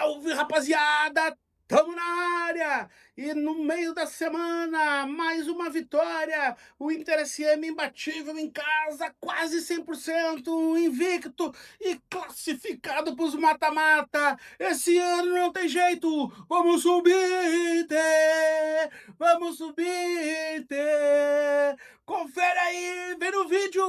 Salve, rapaziada! Tamo na área! E no meio da semana, mais uma vitória! O Inter SM imbatível em casa, quase 100%, invicto e classificado para os mata-mata! Esse ano não tem jeito! Vamos subir, Inter! Vamos subir, Inter! Confere aí, vem no vídeo!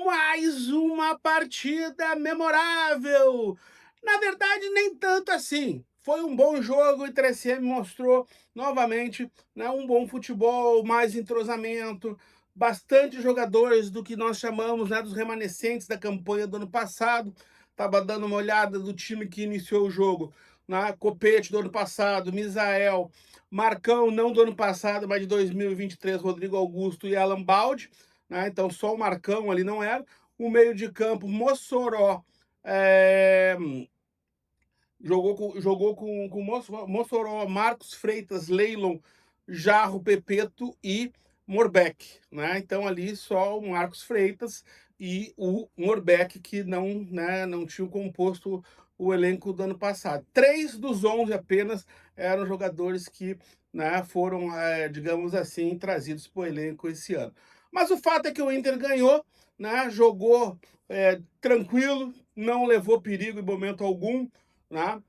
Mais uma partida memorável! Na verdade, nem tanto assim. Foi um bom jogo, o Inter SM mostrou novamente, né, um bom futebol, mais entrosamento, bastante jogadores do que nós chamamos, né, dos remanescentes da campanha do ano passado. Estava dando uma olhada do time que iniciou o jogo, né, Copete do ano passado, Misael, Marcão, não do ano passado, mas de 2023, Rodrigo Augusto e Alan Baldi, né? Então só o Marcão ali não era. O meio de campo, Mossoró, é, jogou com Mossoró, Marcos Freitas, Leilon, Jarro, Pepeto e Morbeck, né? Então ali só o Marcos Freitas e o Morbeck que não, né, não tinham composto o elenco do ano passado. 3 dos 11 apenas eram jogadores que, né, foram, digamos assim, trazidos para o elenco esse ano. Mas o fato é que o Inter ganhou, né, jogou tranquilo, não levou perigo em momento algum, né?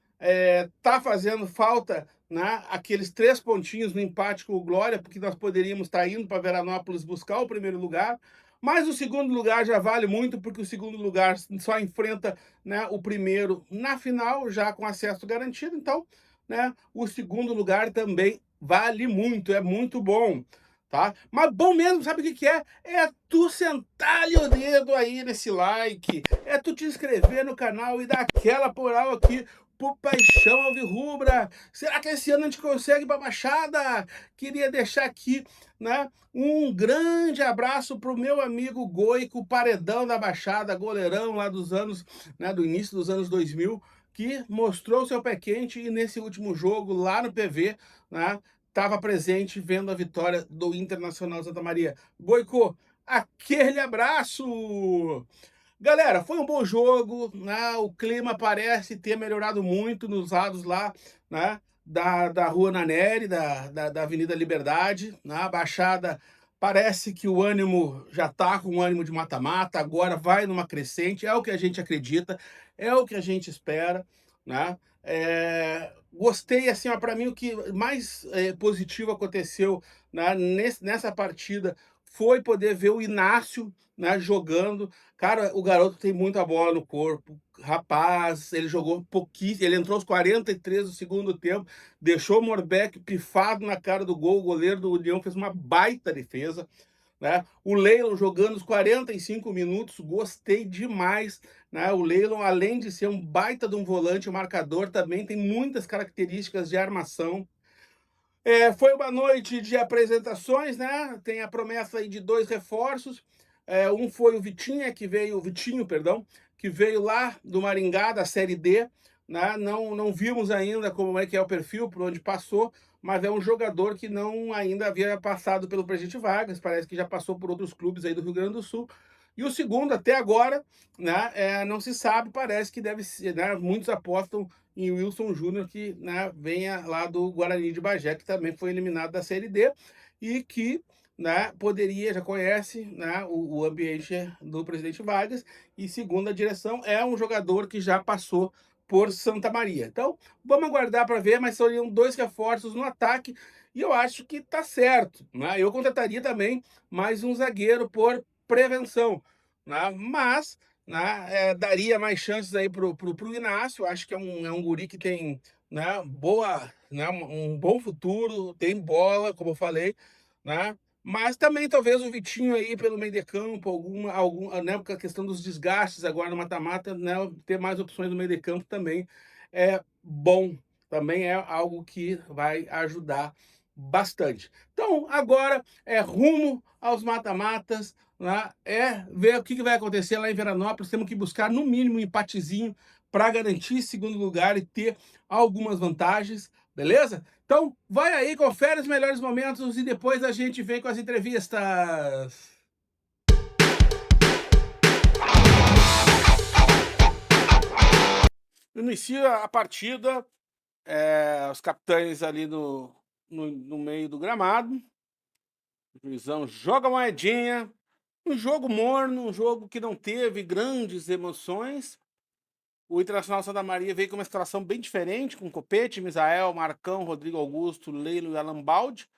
Tá fazendo falta, né, aqueles 3 pontinhos no empate com o Glória, porque nós poderíamos estar indo para Veranópolis buscar o primeiro lugar, mas o segundo lugar já vale muito, porque o segundo lugar só enfrenta, né, o primeiro na final, já com acesso garantido, então, né, o segundo lugar também vale muito, é muito bom. Tá? Mas bom mesmo, sabe o que que é? É tu sentar ali o dedo aí nesse like, é tu te inscrever no canal e dar aquela moral aqui por Paixão Alvirrubra. Será que esse ano a gente consegue ir pra Baixada? Queria deixar aqui, né, um grande abraço pro meu amigo Goico, paredão da Baixada, goleirão lá dos anos, né, do início dos anos 2000, que mostrou seu pé quente e nesse último jogo lá no PV, né, estava presente vendo a vitória do Internacional Santa Maria. Goico, aquele abraço! Galera, foi um bom jogo, né? O clima parece ter melhorado muito nos lados lá, né, da Rua Nanere, da Avenida Liberdade, né? A Baixada parece que o ânimo já está com um ânimo de mata-mata, agora vai numa crescente, é o que a gente acredita, é o que a gente espera, né? Gostei, assim, para mim o que mais positivo aconteceu, né, nessa partida foi poder ver o Inácio, né, jogando. Cara, o garoto tem muita bola no corpo. Rapaz, ele jogou pouquíssimo. Ele entrou aos 43 do segundo tempo, deixou o Morbeck pifado na cara do gol. O goleiro do União fez uma baita defesa, né? O Leilon jogando os 45 minutos, gostei demais, né? O Leilon, além de ser um baita de um volante, um marcador, também tem muitas características de armação. Foi uma noite de apresentações, né? Tem a promessa aí de 2 reforços. Um foi o Vitinho, perdão, que veio lá do Maringá, da Série D, né? Não vimos ainda como é que é o perfil, por onde passou, mas é um jogador que não ainda havia passado pelo Presidente Vargas, parece que já passou por outros clubes aí do Rio Grande do Sul. E o segundo, até agora, né, não se sabe, parece que deve ser, né, muitos apostam em Wilson Júnior, que, né, venha lá do Guarani de Bagé, que também foi eliminado da Série D, e que, né, poderia, já conhece, né, o ambiente do Presidente Vargas, e segundo a direção, é um jogador que já passou por Santa Maria. Então, vamos aguardar para ver, mas seriam 2 reforços no ataque, e eu acho que está certo, né? Eu contrataria também mais um zagueiro por prevenção, né? Mas, né, daria mais chances aí pro Inácio. Acho que é um guri que tem, né, boa, né, um bom futuro, tem bola, como eu falei, né? Mas também talvez o Vitinho aí pelo meio de campo, né, porque a questão dos desgastes agora no mata-mata, né, ter mais opções no meio de campo também é bom, também é algo que vai ajudar bastante. Então, agora é rumo aos mata-matas, né? Ver o que vai acontecer lá em Veranópolis. Temos que buscar, no mínimo, um empatezinho para garantir segundo lugar e ter algumas vantagens, Beleza? Então, vai aí, confere os melhores momentos e depois a gente vem com as entrevistas. Inicia a partida, os capitães ali no meio do gramado. O juizão joga a moedinha. Um jogo morno, um jogo que não teve grandes emoções. O Internacional Santa Maria veio com uma escalação bem diferente, com Copete, Misael, Marcão, Rodrigo Augusto, Leilo e Alan Baldi,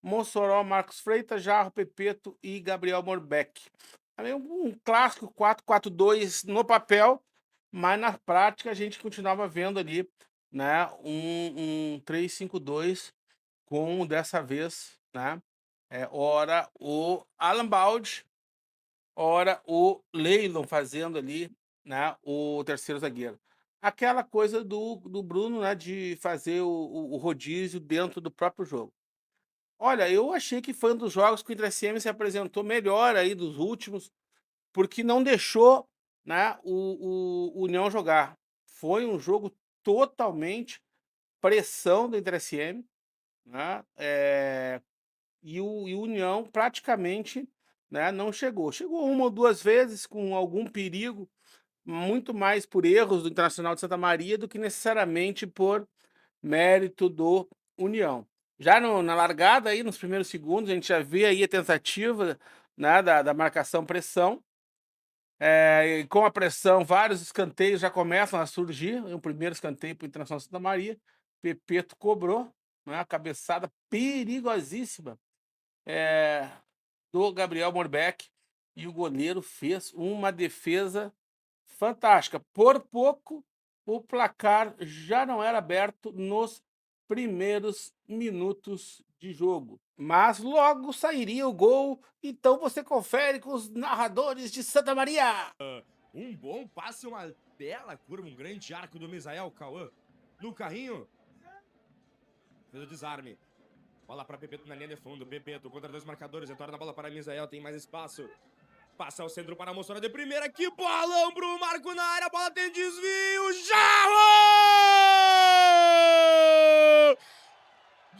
Mossoró, Marcos Freitas, Jarro, Pepeto e Gabriel Morbeck. Também um clássico 4-4-2 no papel, mas na prática a gente continuava vendo ali, né, um 3-5-2 com, dessa vez, né, ora o Alan Baldi, ora o Leilon fazendo ali, né, o terceiro zagueiro. Aquela coisa do Bruno, né, de fazer o rodízio dentro do próprio jogo. Olha, eu achei que foi um dos jogos que o Inter SM se apresentou melhor aí dos últimos, porque não deixou, né, o União jogar. Foi um jogo totalmente pressão do Inter SM, né, e o União praticamente, né, não chegou. Chegou uma ou duas vezes com algum perigo, muito mais por erros do Internacional de Santa Maria do que necessariamente por mérito do União. Já na largada aí, nos primeiros segundos, a gente já vê aí a tentativa, né, da marcação-pressão. E com a pressão, vários escanteios já começam a surgir. O primeiro escanteio para o Internacional de Santa Maria, Pepeto cobrou, né, a cabeçada perigosíssima do Gabriel Morbeck, e o goleiro fez uma defesa fantástica. Por pouco, o placar já não era aberto nos primeiros minutos de jogo. Mas logo sairia o gol, então você confere com os narradores de Santa Maria. Um bom passe, uma bela curva, um grande arco do Misael Cauã. No carrinho, fez o desarme. Bola para Pepeto na linha de fundo. Pepeto contra dois marcadores. Retorna a bola para Misael. Tem mais espaço. Passa ao centro para a Mossoró de primeira. Que bolão pro Marco na área. A bola tem desvio. Jarro!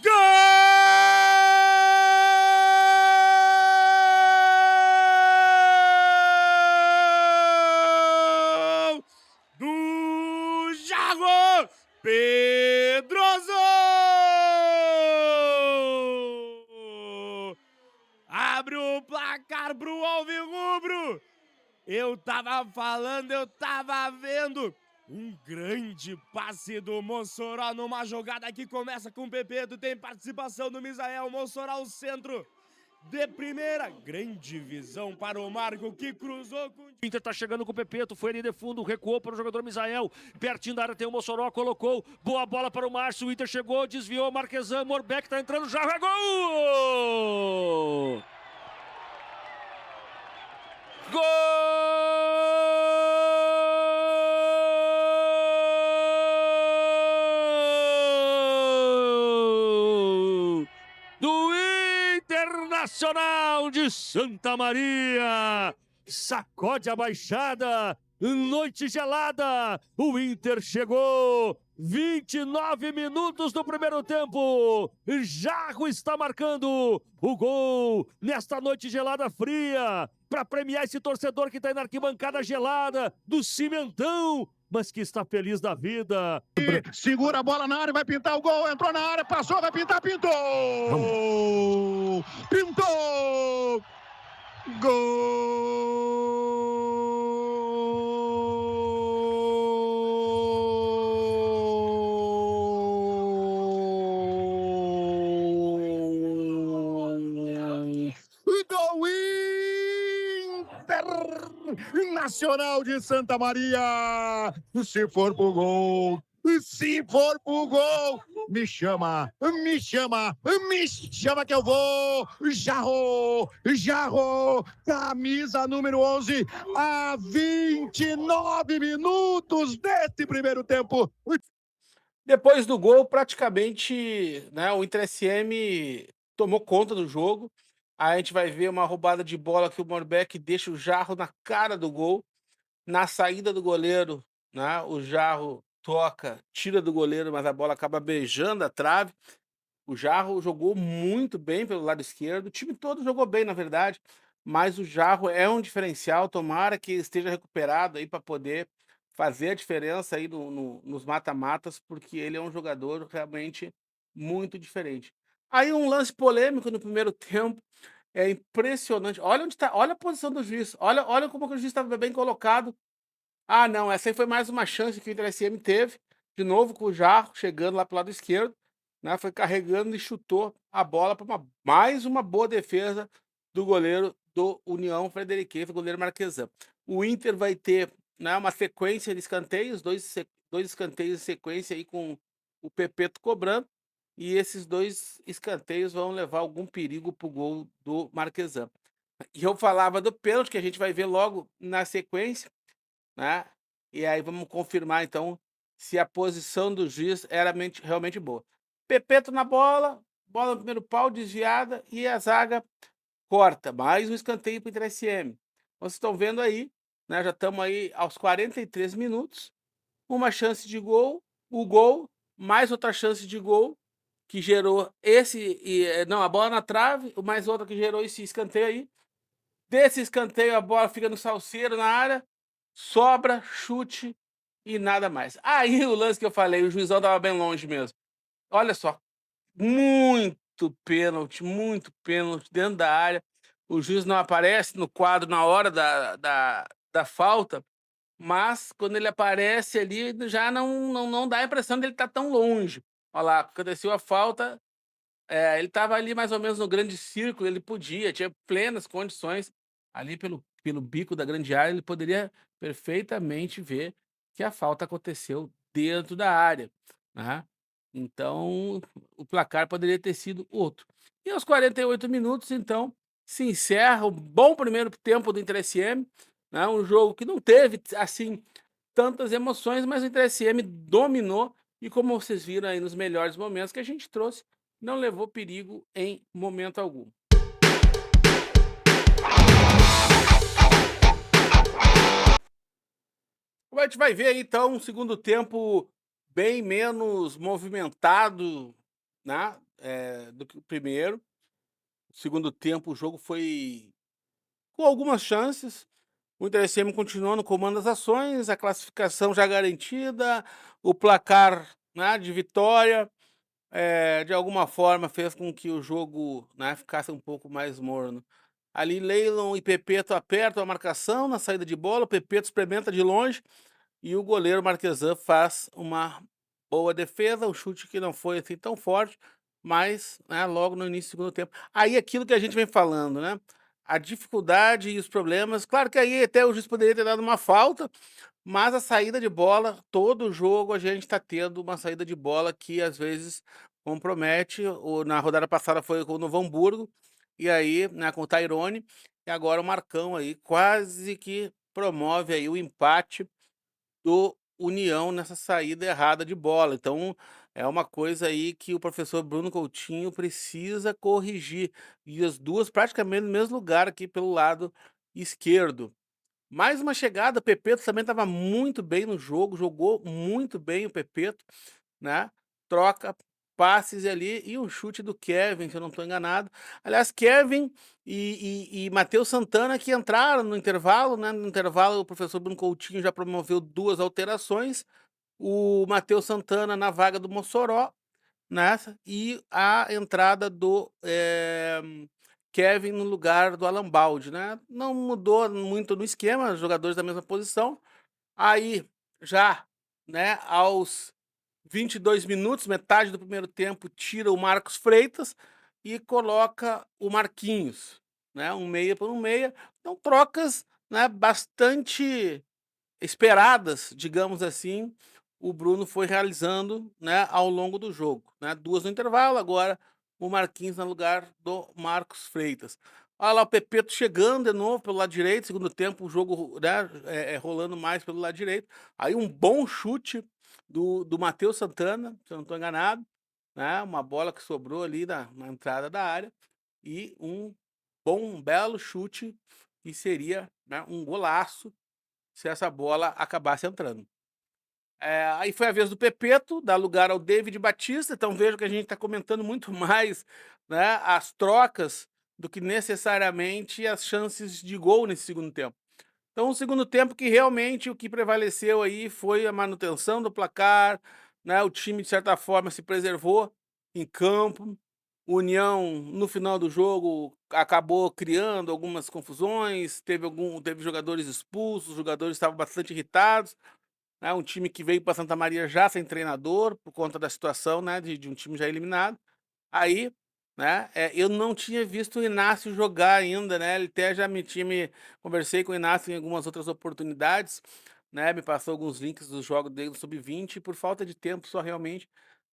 Gol! Do Jarro! Pedroso! Abre o placar pro Alvirrubro. Eu tava falando, eu tava vendo. Um grande passe do Mossoró numa jogada que começa com o Pepeto. Tem participação do Misael. Mossoró ao centro. De primeira, grande visão para o Marco, que cruzou com... O Inter tá chegando com o Pepeto, foi ali de fundo, recuou para o jogador Misael, pertinho da área tem o Mossoró, colocou, boa bola para o Márcio, o Inter chegou, desviou, Marquesan, Morbeck tá entrando, já é gol! Gol! Do Internacional de Santa Maria! Sacode a baixada, noite gelada, o Inter chegou, 29 minutos do primeiro tempo, Jarro está marcando o gol nesta noite gelada fria, para premiar esse torcedor que está na arquibancada gelada do Cimentão, mas que está feliz da vida. Segura a bola na área, vai pintar o gol, entrou na área, passou, vai pintar, pintou! Vamos. Pintou! Gol! Internacional de Santa Maria! Se for pro gol, se for pro gol, me chama, me chama, me chama que eu vou! Jarro, Jarro, camisa número 11, a 29 minutos deste primeiro tempo. Depois do gol, praticamente, né, o Inter SM tomou conta do jogo. Aí a gente vai ver uma roubada de bola que o Morbeck deixa o Jarro na cara do gol. Na saída do goleiro, né, o Jarro toca, tira do goleiro, mas a bola acaba beijando a trave. O Jarro jogou muito bem pelo lado esquerdo, o time todo jogou bem, na verdade, mas o Jarro é um diferencial, tomara que esteja recuperado aí para poder fazer a diferença aí nos mata-matas, porque ele é um jogador realmente muito diferente. Aí um lance polêmico no primeiro tempo, é impressionante, olha onde tá, olha a posição do juiz, olha como que o juiz estava bem colocado. Ah não, essa aí foi mais uma chance que o Inter SM teve, de novo com o Jarro chegando lá para o lado esquerdo, né, foi carregando e chutou a bola para mais uma boa defesa do goleiro do União Frederiquense, o goleiro Marquesan. O Inter vai ter, né, uma sequência de escanteios, dois escanteios em sequência aí com o Pepeto cobrando, e esses dois escanteios vão levar algum perigo para o gol do Marquesan. E eu falava do pênalti, que a gente vai ver logo na sequência, né, e aí vamos confirmar então se a posição do juiz era realmente boa. Pepeto na bola, bola no primeiro pau, desviada e a zaga corta, mais um escanteio para o Inter SM. Vocês estão vendo aí, né, já estamos aí aos 43 minutos, uma chance de gol, o gol, mais outra chance de gol, que gerou não, a bola na trave, mais outra que gerou esse escanteio aí. Desse escanteio a bola fica no salseiro na área, sobra, chute e nada mais. Aí o lance que eu falei, o juizão estava bem longe mesmo. Olha só, muito pênalti dentro da área. O juiz não aparece no quadro na hora da falta, mas quando ele aparece ali, já não dá a impressão dele estar tão longe. Olha lá, aconteceu a falta, ele estava ali mais ou menos no grande círculo, ele podia, tinha plenas condições, ali pelo bico da grande área, ele poderia perfeitamente ver que a falta aconteceu dentro da área, né. Então, o placar poderia ter sido outro. E aos 48 minutos, então, se encerra o bom primeiro tempo do Inter SM, né, um jogo que não teve, assim, tantas emoções, mas o Inter SM dominou e, como vocês viram aí nos melhores momentos que a gente trouxe, não levou perigo em momento algum. A gente vai ver aí então um segundo tempo bem menos movimentado, né, do que o primeiro. O segundo tempo o jogo foi com algumas chances, o Inter SM continuou no comando das ações, a classificação já garantida, o placar, né, de vitória. De alguma forma fez com que o jogo, né, ficasse um pouco mais morno. Ali Leilon e Pepeto apertam a marcação na saída de bola, o Pepeto experimenta de longe e o goleiro Marquesan faz uma boa defesa, um chute que não foi assim tão forte, mas, né, logo no início do segundo tempo. Aí aquilo que a gente vem falando, né, a dificuldade e os problemas, claro que aí até o juiz poderia ter dado uma falta, mas a saída de bola, todo jogo a gente está tendo uma saída de bola que às vezes compromete, na rodada passada foi com o Novo Hamburgo, e aí, né, com o Tairone, e agora o Marcão aí quase que promove aí o empate do União nessa saída errada de bola. Então, é uma coisa aí que o professor Bruno Coutinho precisa corrigir, e as duas praticamente no mesmo lugar aqui pelo lado esquerdo. Mais uma chegada, o Pepeto também estava muito bem no jogo, jogou muito bem o Pepeto, né, troca, passes ali e um chute do Kevin, se eu não estou enganado. Aliás, Kevin e Matheus Santana que entraram no intervalo, né, no intervalo o professor Bruno Coutinho já promoveu 2 alterações, o Matheus Santana na vaga do Mossoró, nessa, e a entrada do, Kevin no lugar do Alan Balde, né. Não mudou muito no esquema, jogadores da mesma posição. Aí, já, né, aos 22 minutos, metade do primeiro tempo, tira o Marcos Freitas e coloca o Marquinhos, né, um meia por um meia. Então trocas, né, bastante esperadas, digamos assim, o Bruno foi realizando, né, ao longo do jogo, né, 2 no intervalo, agora o Marquinhos no lugar do Marcos Freitas. Olha lá o Pepeto chegando de novo pelo lado direito, segundo tempo o jogo, né, rolando mais pelo lado direito, aí um bom chute do Matheus Santana, se eu não estou enganado, né, uma bola que sobrou ali na entrada da área, e um belo chute que seria, né, um golaço se essa bola acabasse entrando. Aí foi a vez do Pepeto, dar lugar ao David Batista, então vejo que a gente está comentando muito mais, né, as trocas do que necessariamente as chances de gol nesse segundo tempo. Então, o segundo tempo que realmente o que prevaleceu aí foi a manutenção do placar, né, o time de certa forma se preservou em campo, o União no final do jogo acabou criando algumas confusões, teve jogadores expulsos, os jogadores estavam bastante irritados, né, um time que veio para Santa Maria já sem treinador, por conta da situação, né, de um time já eliminado. Aí, né, eu não tinha visto o Inácio jogar ainda, né, ele até já conversei com o Inácio em algumas outras oportunidades, né, me passou alguns links dos jogos dele no sub-20, por falta de tempo só realmente,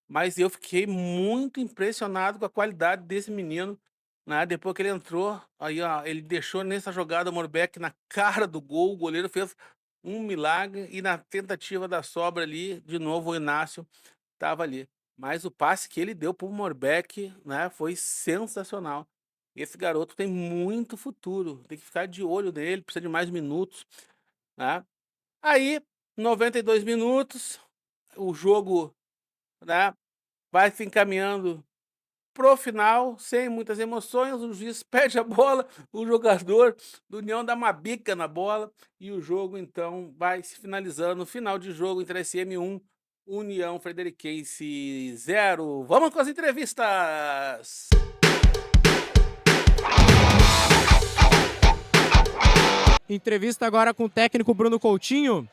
mas eu fiquei muito impressionado com a qualidade desse menino, né, depois que ele entrou, aí ó, ele deixou nessa jogada o Morbeck na cara do gol, o goleiro fez um milagre e na tentativa da sobra ali, de novo o Inácio estava ali. Mas o passe que ele deu para o Morbeck, né, foi sensacional. Esse garoto tem muito futuro, tem que ficar de olho nele, precisa de mais minutos, né. Aí, 92 minutos, o jogo, né, vai se encaminhando pro final, sem muitas emoções, o juiz perde a bola, o jogador do União dá uma bica na bola e o jogo então vai se finalizando. Final de jogo entre SM 1, União Frederiquense 0. Vamos com as entrevistas! Entrevista agora com o técnico Bruno Coutinho.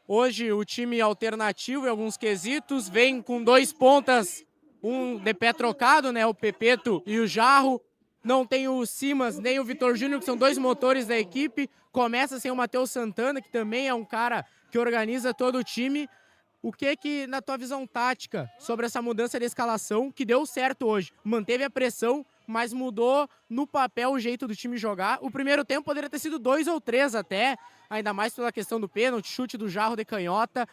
Hoje o time alternativo em alguns quesitos vem com 2 pontas, um de pé trocado, né, o Pepeto e o Jarro. Não tem o Simas nem o Vitor Júnior, que são 2 motores da equipe. Começa sem o Matheus Santana, que também é um cara que organiza todo o time. O que na tua visão tática, sobre essa mudança de escalação, que deu certo hoje? Manteve a pressão, mas mudou no papel o jeito do time jogar. O primeiro tempo poderia ter sido 2 ou 3 até, ainda mais pela questão do pênalti, chute do Jarro de canhota.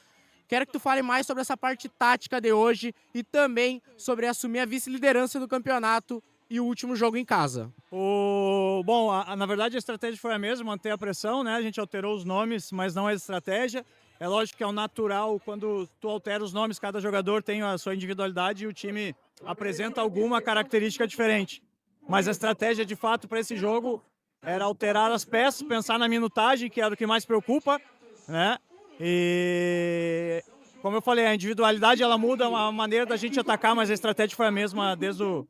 Quero que tu fale mais sobre essa parte tática de hoje e também sobre assumir a vice-liderança do campeonato e o último jogo em casa. Bom, na verdade a estratégia foi a mesma, manter a pressão, né? A gente alterou os nomes, mas não a estratégia. É lógico que é o natural, quando tu altera os nomes, cada jogador tem a sua individualidade e o time apresenta alguma característica diferente. Mas a estratégia, de fato, para esse jogo era alterar as peças, pensar na minutagem, que era o que mais preocupa, né? E, como eu falei, a individualidade ela muda a maneira da gente atacar, mas a estratégia foi a mesma desde o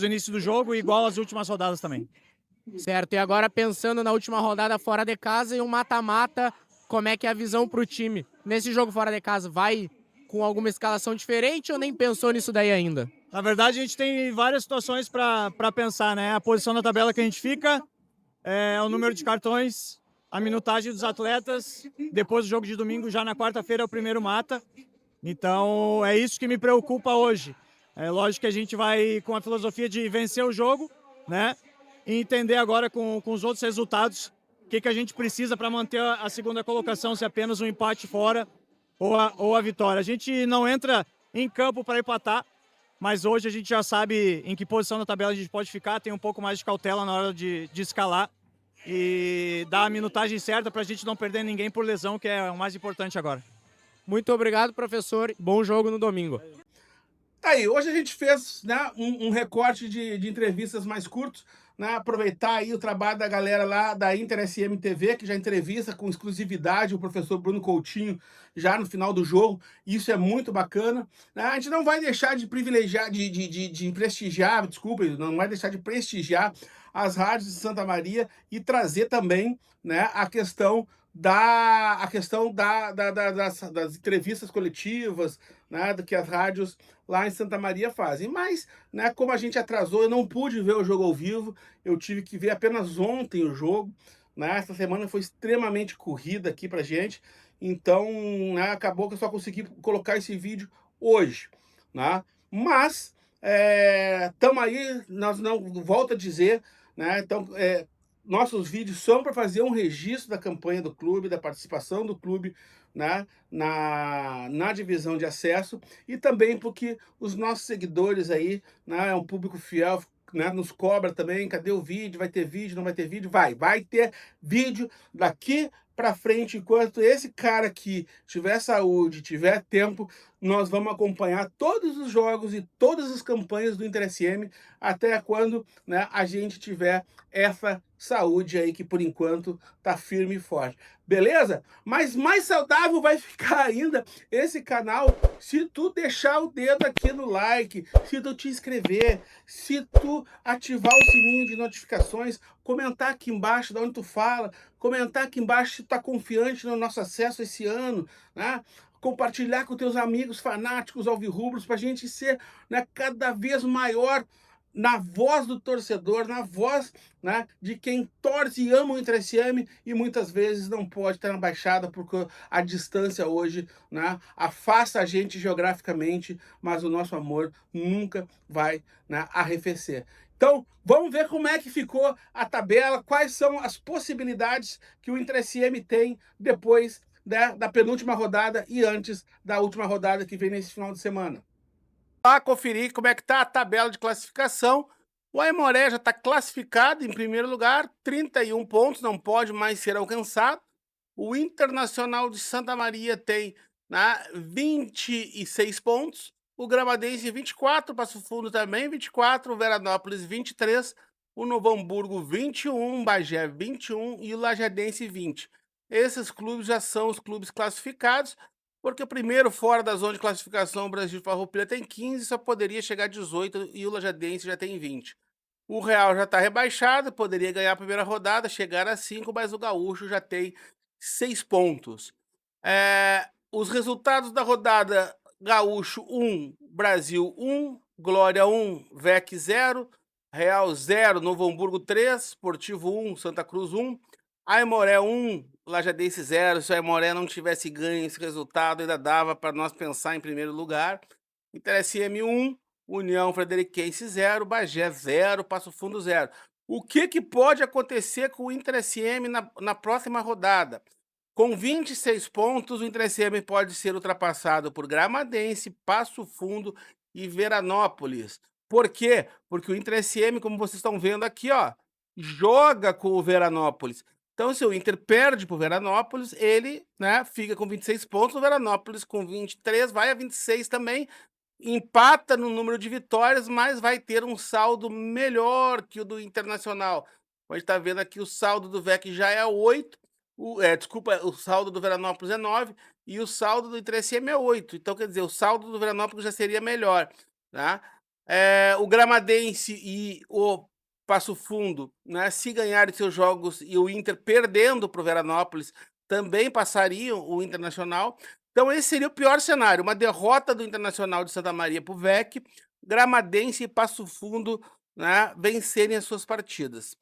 início do jogo, igual às últimas rodadas também. Certo, e agora pensando na última rodada fora de casa e um mata-mata, como é que é a visão para o time? Nesse jogo fora de casa, vai com alguma escalação diferente ou nem pensou nisso daí ainda? Na verdade, a gente tem várias situações para pensar, né? A posição na tabela que a gente fica, o número de cartões, a minutagem dos atletas. Depois do jogo de domingo, já na quarta-feira, é o primeiro mata. Então, é isso que me preocupa hoje. É lógico que a gente vai com a filosofia de vencer o jogo, né? E entender agora com os outros resultados o que a gente precisa para manter a segunda colocação, se apenas um empate fora ou a vitória. A gente não entra em campo para empatar, mas hoje a gente já sabe em que posição na tabela a gente pode ficar, tem um pouco mais de cautela na hora de escalar e dar a minutagem certa para a gente não perder ninguém por lesão, que é o mais importante agora. Muito obrigado, professor. Bom jogo no domingo. Tá aí, hoje a gente fez, né, um recorte de entrevistas mais curtos, né, aproveitar aí o trabalho da galera lá da Inter SM TV, que já entrevista com exclusividade o professor Bruno Coutinho já no final do jogo, isso é muito bacana, né? A gente não vai deixar de privilegiar, de prestigiar, desculpa, não vai deixar de prestigiar as rádios de Santa Maria e trazer também, né, a questão das entrevistas coletivas, né, do que as rádios lá em Santa Maria fazem. Mas, né, como a gente atrasou, eu não pude ver o jogo ao vivo, eu tive que ver apenas ontem o jogo, né? Essa semana foi extremamente corrida aqui pra gente, então, né, acabou que eu só consegui colocar esse vídeo hoje, né? Mas, estamos aí, nós não, volto a dizer, né, então, nossos vídeos são para fazer um registro da campanha do clube, da participação do clube, né, na divisão de acesso, e também porque os nossos seguidores aí, né, é um público fiel, né, nos cobra também, cadê o vídeo, vai ter vídeo, não vai ter vídeo? Vai ter vídeo daqui para frente, enquanto esse cara aqui tiver saúde, tiver tempo, nós vamos acompanhar todos os jogos e todas as campanhas do Inter SM até quando, né, a gente tiver essa saúde aí que por enquanto tá firme e forte. Beleza? Mas mais saudável vai ficar ainda esse canal se tu deixar o dedo aqui no like, se tu te inscrever, se tu ativar o sininho de notificações, comentar aqui embaixo de onde tu fala, comentar aqui embaixo se tu tá confiante no nosso acesso esse ano, né? Compartilhar com teus amigos fanáticos alvirrubros para a gente ser, né, cada vez maior na voz do torcedor, na voz, né, de quem torce e ama o Inter SM e muitas vezes não pode estar na Baixada porque a distância hoje, né, afasta a gente geograficamente, mas o nosso amor nunca vai, né, arrefecer. Então, vamos ver como é que ficou a tabela, quais são as possibilidades que o Inter SM tem depois, né, da penúltima rodada e antes da última rodada que vem nesse final de semana. Para conferir como é que está a tabela de classificação, o Aimoré já está classificado em primeiro lugar, 31 pontos, não pode mais ser alcançado. O Internacional de Santa Maria tem, né, 26 pontos, o Gramadense 24, Passo Fundo também 24, o Veranópolis 23, o Novo Hamburgo 21, Bagé 21 e o Lajadense 20. Esses clubes já são os clubes classificados, porque o primeiro fora da zona de classificação, o Brasil Farroupilha, tem 15, só poderia chegar a 18 e o Lajadense já tem 20. O Real já está rebaixado, poderia ganhar a primeira rodada, chegar a 5, mas o Gaúcho já tem 6 pontos. Os resultados da rodada: Gaúcho 1, Brasil 1, Glória 1, VEC 0, Real 0, Novo Hamburgo 3, Sportivo 1, Santa Cruz 1, Aimoré 1, Lajadense 0. Se o Aimoré não tivesse ganho esse resultado, ainda dava para nós pensar em primeiro lugar. Inter SM 1, União Frederiquense 0, Bagé 0, Passo Fundo 0. O que pode acontecer com o Inter SM na próxima rodada? Com 26 pontos, o Inter SM pode ser ultrapassado por Gramadense, Passo Fundo e Veranópolis. Por quê? Porque o Inter SM, como vocês estão vendo aqui, ó, joga com o Veranópolis. Então, se o Inter perde para o Veranópolis, ele, né, fica com 26 pontos, o Veranópolis com 23, vai a 26 também, empata no número de vitórias, mas vai ter um saldo melhor que o do Internacional. A gente está vendo aqui o saldo do VEC já é 8, o saldo do Veranópolis é 9 e o saldo do Inter SM é 8. Então, quer dizer, o saldo do Veranópolis já seria melhor, tá? O Gramadense e o Passo Fundo, né, se ganharem seus jogos e o Inter perdendo para o Veranópolis, também passariam o Internacional. Então esse seria o pior cenário, uma derrota do Internacional de Santa Maria para o VEC, Gramadense e Passo Fundo, né, vencerem as suas partidas.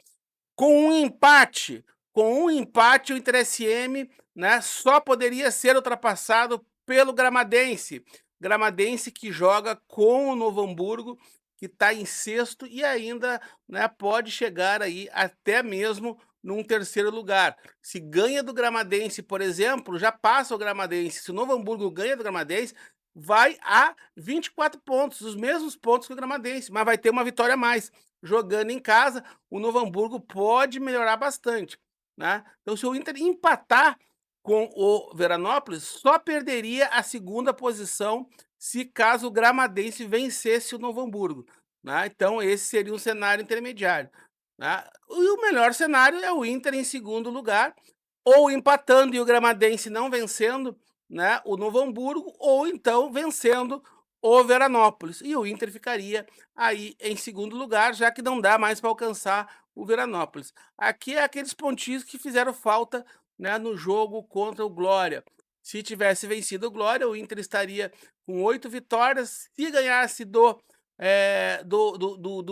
Com um empate, o Inter SM, né, só poderia ser ultrapassado pelo Gramadense. Gramadense que joga com o Novo Hamburgo, que está em sexto e ainda, né, pode chegar aí até mesmo num terceiro lugar. Se ganha do Gramadense, por exemplo, já passa o Gramadense. Se o Novo Hamburgo ganha do Gramadense, vai a 24 pontos, os mesmos pontos que o Gramadense, mas vai ter uma vitória a mais. Jogando em casa, o Novo Hamburgo pode melhorar bastante, né? Então, se o Inter empatar com o Veranópolis, só perderia a segunda posição se caso o Gramadense vencesse o Novo Hamburgo, né? Então, esse seria um cenário intermediário, né? E o melhor cenário é o Inter em segundo lugar, ou empatando e o Gramadense não vencendo, né, o Novo Hamburgo, ou então vencendo o Veranópolis. E o Inter ficaria aí em segundo lugar, já que não dá mais para alcançar o Veranópolis. Aqui é aqueles pontinhos que fizeram falta, né, no jogo contra o Glória. Se tivesse vencido o Glória, o Inter estaria com 8 vitórias. Se ganhasse do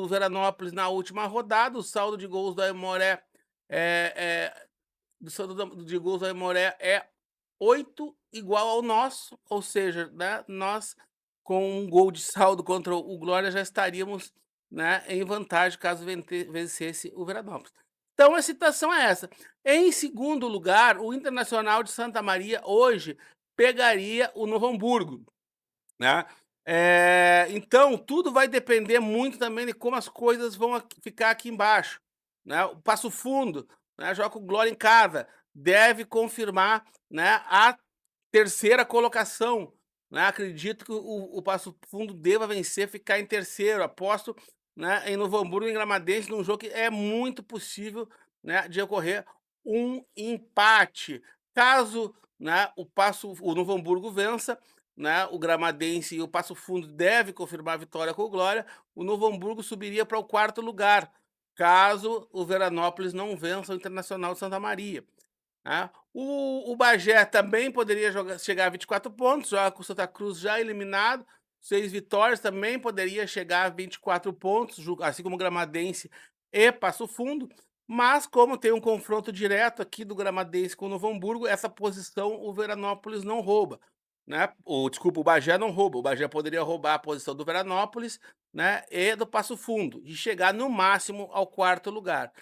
Veranópolis na última rodada, o saldo de gols do Aimoré de gols do Aimoré é 8, igual ao nosso, ou seja, né, nós com um gol de saldo contra o Glória já estaríamos, né, em vantagem caso vencesse o Veranópolis. Então a situação é essa. Em segundo lugar, o Internacional de Santa Maria hoje pegaria o Novo Hamburgo, né? Então tudo vai depender muito também de como as coisas vão ficar aqui embaixo, né? O Passo Fundo, né, joga com o Glória em casa, deve confirmar, né, a terceira colocação, né? Acredito que o Passo Fundo deva vencer, ficar em terceiro. Aposto, né, em Novo Hamburgo e em Gramadense, num jogo que é muito possível, né, de ocorrer um empate. Caso, né, o Novo Hamburgo vença, né, o Gramadense e o Passo Fundo deve confirmar a vitória com glória, o Novo Hamburgo subiria para o quarto lugar, caso o Veranópolis não vença o Internacional de Santa Maria. Né? O Bagé também poderia chegar a 24 pontos, joga com o Santa Cruz já eliminado, 6 vitórias, também poderia chegar a 24 pontos, assim como o Gramadense e Passo Fundo, mas como tem um confronto direto aqui do Gramadense com o Novo Hamburgo, essa posição o Veranópolis não rouba. Né? Desculpa, o Bagé não rouba, o Bagé poderia roubar a posição do Veranópolis, né, e do Passo Fundo, e chegar no máximo ao quarto lugar.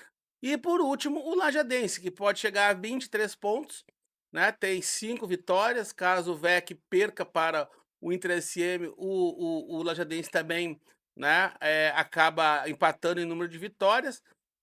E por último, o Lajadense, que pode chegar a 23 pontos, né? Tem 5 vitórias. Caso o VEC perca para o Inter SM, o Lajadense também, né, acaba empatando em número de vitórias.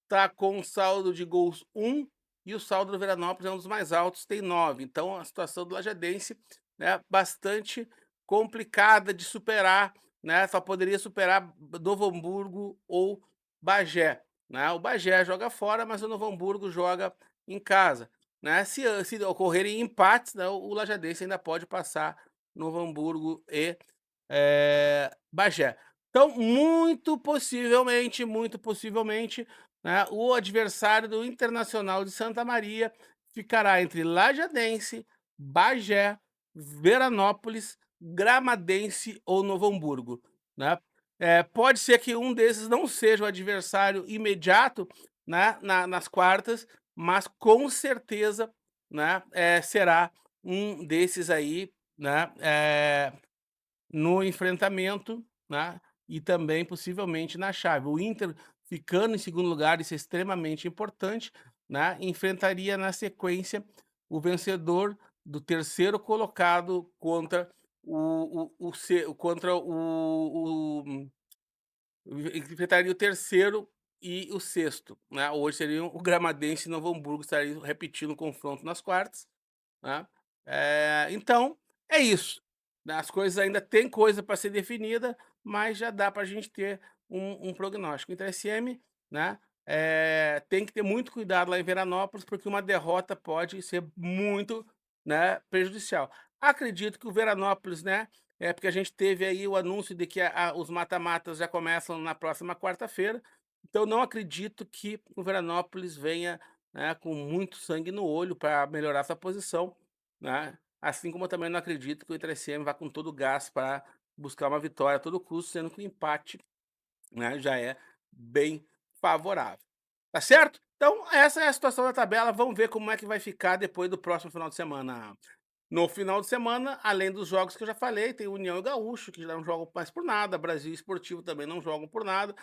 Tá com um saldo de gols 1 e o saldo do Veranópolis é um dos mais altos, tem 9. Então a situação do Lajadense é bastante complicada de superar, né? Só poderia superar Novo Hamburgo ou Bagé. Né? O Bagé joga fora, mas o Novo Hamburgo joga em casa. Né? Se ocorrerem empates, né, o Lajadense ainda pode passar Novo Hamburgo e Bagé. Então, muito possivelmente, né, o adversário do Internacional de Santa Maria ficará entre Lajadense, Bagé, Veranópolis, Gramadense ou Novo Hamburgo. Né? Pode ser que um desses não seja o adversário imediato, né, nas quartas, mas com certeza, né, será um desses aí, né, no enfrentamento, né, e também possivelmente na chave. O Inter, ficando em segundo lugar, isso é extremamente importante, né, enfrentaria na sequência o vencedor do terceiro colocado contra enfrentaria o terceiro e o sexto, né? Hoje seriam o Gramadense e Novo Hamburgo, estariam repetindo o confronto nas quartas, né? Então, é isso. Né? As coisas ainda tem coisa para ser definida, mas já dá para a gente ter um prognóstico. Então, SM, né? Tem que ter muito cuidado lá em Veranópolis, porque uma derrota pode ser muito, né, prejudicial. Acredito que o Veranópolis, né? Porque a gente teve aí o anúncio de que os mata-matas já começam na próxima quarta-feira, então não acredito que o Veranópolis venha, né, com muito sangue no olho para melhorar sua posição, né? Assim como eu também não acredito que o Inter SM vá com todo o gás para buscar uma vitória a todo custo, sendo que o empate, né, já é bem favorável. Tá certo? Então essa é a situação da tabela, vamos ver como é que vai ficar depois do próximo final de semana. No final de semana, além dos jogos que eu já falei, tem União e Gaúcho, que já não jogam mais por nada, Brasil Esportivo também não jogam por nada.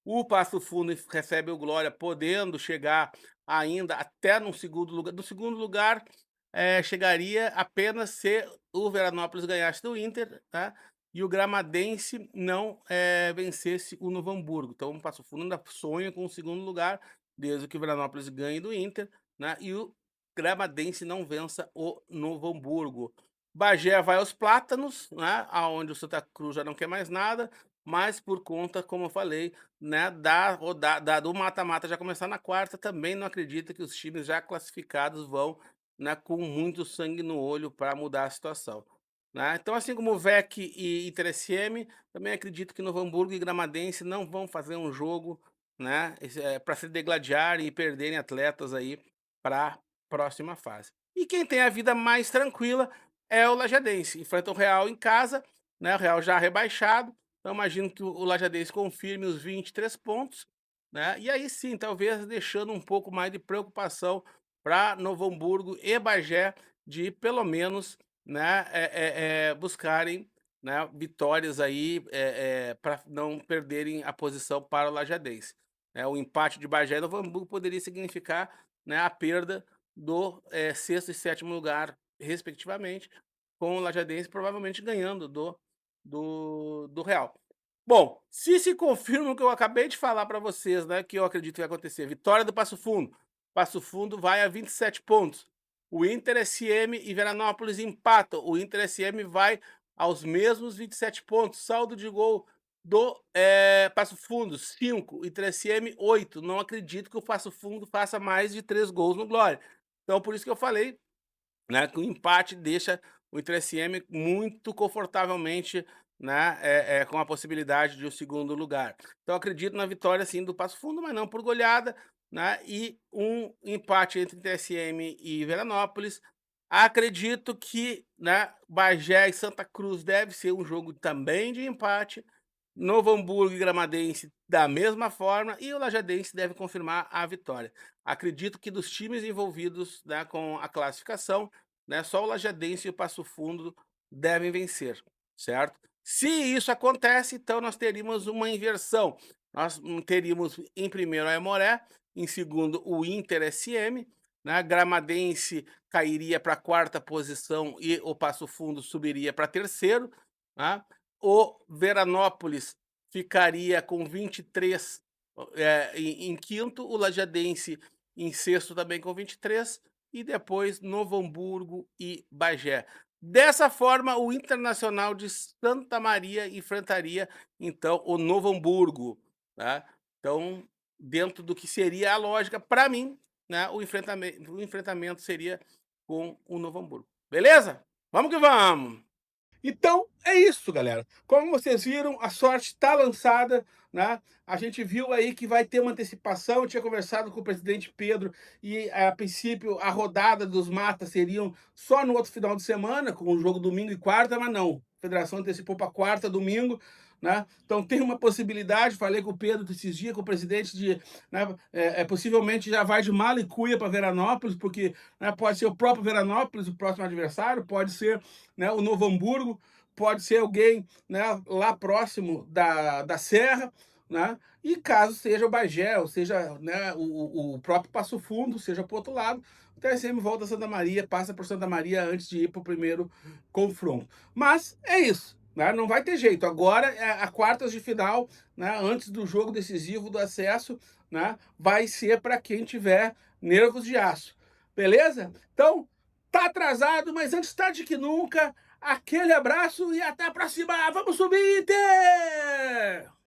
O Passo Fundo recebe o Glória, podendo chegar ainda até no segundo lugar. No segundo lugar, chegaria apenas se o Veranópolis ganhasse do Inter, tá? E o Gramadense não vencesse o Novo Hamburgo. Então o Passo Fundo ainda sonha com o segundo lugar, desde que o Veranópolis ganhe do Inter, né? E o Gramadense não vença o Novo Hamburgo. Bagé vai aos Plátanos, né, aonde o Santa Cruz já não quer mais nada, mas por conta, como eu falei, né, do mata-mata já começar na quarta, também não acredito que os times já classificados vão, né, com muito sangue no olho para mudar a situação. Né? Então, assim como o VEC e Inter SM, também acredito que Novo Hamburgo e Gramadense não vão fazer um jogo, né, para se degladiar e perderem atletas aí para próxima fase. E quem tem a vida mais tranquila é o Lajadense. Enfrenta o Real em casa, né? O Real já rebaixado. Então imagino que o Lajadense confirme os 23 pontos, né? E aí sim, talvez deixando um pouco mais de preocupação para Novo Hamburgo e Bagé de pelo menos, né, buscarem, né, vitórias aí para não perderem a posição para o Lajadense. O empate de Bagé e Novo Hamburgo poderia significar, né, a perda do sexto e sétimo lugar, respectivamente, com o Lajadense provavelmente ganhando do Real. Bom, se confirma o que eu acabei de falar para vocês, né, que eu acredito que vai acontecer. Vitória do Passo Fundo. Passo Fundo vai a 27 pontos. O Inter, SM e Veranópolis empatam. O Inter SM vai aos mesmos 27 pontos. Saldo de gol do Passo Fundo, 5. Inter SM, 8. Não acredito que o Passo Fundo faça mais de 3 gols no Glória. Então, por isso que eu falei, né, que o empate deixa o Inter SM muito confortavelmente, né, com a possibilidade de um segundo lugar. Então acredito na vitória sim do Passo Fundo, mas não por goleada, né, e um empate entre Inter SM e Veranópolis. Acredito que, né, Bagé e Santa Cruz deve ser um jogo também de empate. Novo Hamburgo e Gramadense da mesma forma, e o Lajadense deve confirmar a vitória. Acredito que dos times envolvidos, né, com a classificação, né, só o Lajadense e o Passo Fundo devem vencer, certo? Se isso acontece, então nós teríamos uma inversão. Nós teríamos em primeiro a Aimoré, em segundo o Inter SM, né, Gramadense cairia para a quarta posição e o Passo Fundo subiria para terceiro, né? O Veranópolis ficaria com 23 em quinto, o Lajadense em sexto também com 23, e depois Novo Hamburgo e Bagé. Dessa forma, o Internacional de Santa Maria enfrentaria, então, o Novo Hamburgo, tá? Então, dentro do que seria a lógica, para mim, né, o enfrentamento seria com o Novo Hamburgo. Beleza? Vamos que vamos! Então, é isso, galera. Como vocês viram, a sorte está lançada, né? A gente viu aí que vai ter uma antecipação. Eu tinha conversado com o presidente Pedro e, a princípio, a rodada dos matas seriam só no outro final de semana, com o jogo domingo e quarta, mas não. A federação antecipou para quarta, domingo, né? Então tem uma possibilidade, falei com o Pedro esses dias, com o presidente, de, né, possivelmente já vai de Malicuia para Veranópolis, porque, né, pode ser o próprio Veranópolis, o próximo adversário, pode ser, né, o Novo Hamburgo, pode ser alguém, né, lá próximo da Serra, né? E caso seja o Bagé, ou seja, né, o próprio Passo Fundo, seja para o outro lado, o TSM volta a Santa Maria, passa por Santa Maria antes de ir para o primeiro confronto. Mas é isso. Né? Não vai ter jeito. Agora, a quartas de final, né, antes do jogo decisivo do acesso, né, vai ser para quem tiver nervos de aço. Beleza? Então, tá atrasado, mas antes tarde que nunca, aquele abraço e até a próxima. Vamos subir, Inter!